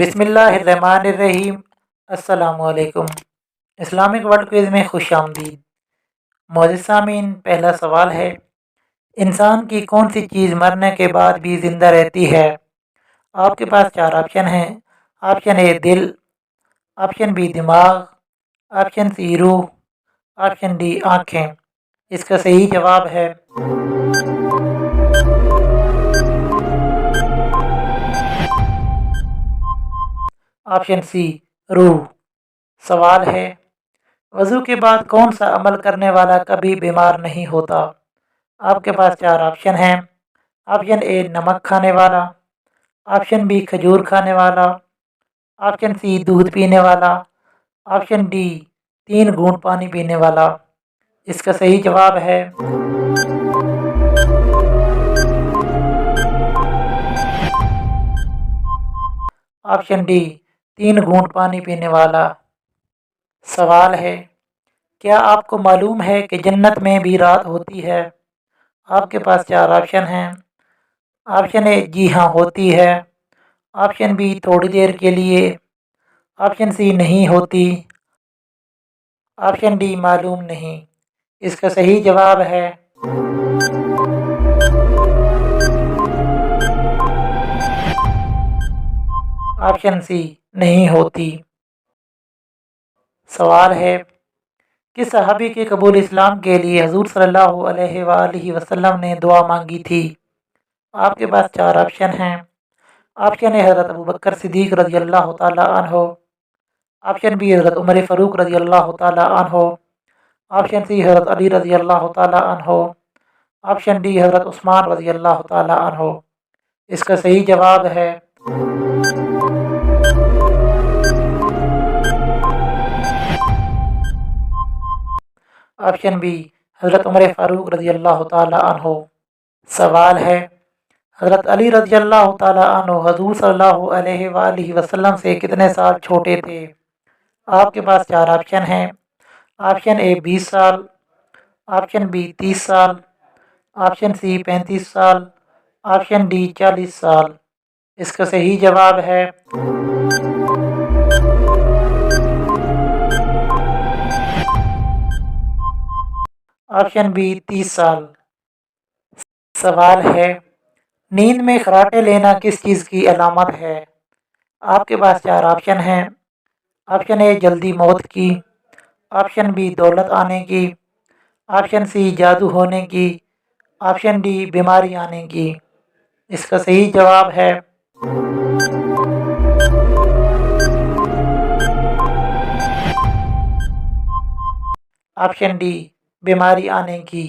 بسم اللہ الرحمن الرحیم۔ السلام علیکم۔ اسلامک ورلڈ کوئز میں خوش آمدید۔ معزز سامعین، پہلا سوال ہے، انسان کی کون سی چیز مرنے کے بعد بھی زندہ رہتی ہے؟ آپ کے پاس 4 آپشن ہیں۔ آپشن اے دل، آپشن بی دماغ، آپشن سی روح، آپشن ڈی آنکھیں۔ اس کا صحیح جواب ہے آپشن سی روح۔ سوال ہے، وضو کے بعد کون سا عمل کرنے والا کبھی بیمار نہیں ہوتا؟ آپ کے پاس 4 آپشن ہیں۔ آپشن اے نمک کھانے والا، آپشن بی کھجور کھانے والا، آپشن سی دودھ پینے والا، آپشن ڈی 3 گھونٹ پانی پینے والا۔ اس کا صحیح جواب ہے آپشن ڈی 3 گھونٹ پانی پینے والا۔ سوال ہے، کیا آپ کو معلوم ہے کہ جنت میں بھی رات ہوتی ہے؟ آپ کے پاس 4 آپشن ہیں۔ آپشن اے جی ہاں ہوتی ہے، آپشن بی تھوڑی دیر کے لیے، آپشن سی نہیں ہوتی، آپشن ڈی معلوم نہیں۔ اس کا صحیح جواب ہے آپشن سی نہیں ہوتی۔ سوال ہے، کس صحابی کے قبول اسلام کے لیے حضور صلی اللہ علیہ وآلہ وسلم نے دعا مانگی تھی؟ آپ کے پاس 4 آپشن ہیں۔ آپشن اے حضرت ابوبکر صدیق رضی اللہ تعالی عنہ، آپشن بی حضرت عمر فاروق رضی اللہ تعالی عنہ، آپشن سی حضرت علی رضی اللہ تعالی عنہ، آپشن ڈی حضرت عثمان رضی اللہ تعالی عنہ۔ اس کا صحیح جواب ہے آپشن بی حضرت عمر فاروق رضی اللہ تعالی عنہ۔ سوال ہے، حضرت علی رضی اللہ تعالی عنہ حضور صلی اللہ علیہ وآلہ وسلم سے کتنے سال چھوٹے تھے؟ آپ کے پاس 4 آپشن ہیں۔ آپشن اے 20 سال، آپشن بی 30 سال، آپشن سی 35 سال، آپشن ڈی 40 سال۔ اس کا صحیح جواب ہے آپشن بی 30 سال۔ سوال ہے، نیند میں خراٹے لینا کس چیز کی علامت ہے؟ آپ کے پاس 4 آپشن ہیں۔ آپشن اے جلدی موت کی، آپشن بی دولت آنے کی، آپشن سی جادو ہونے کی، آپشن ڈی بیماری آنے کی۔ اس کا صحیح جواب ہے آپشن ڈی بیماری آنے کی۔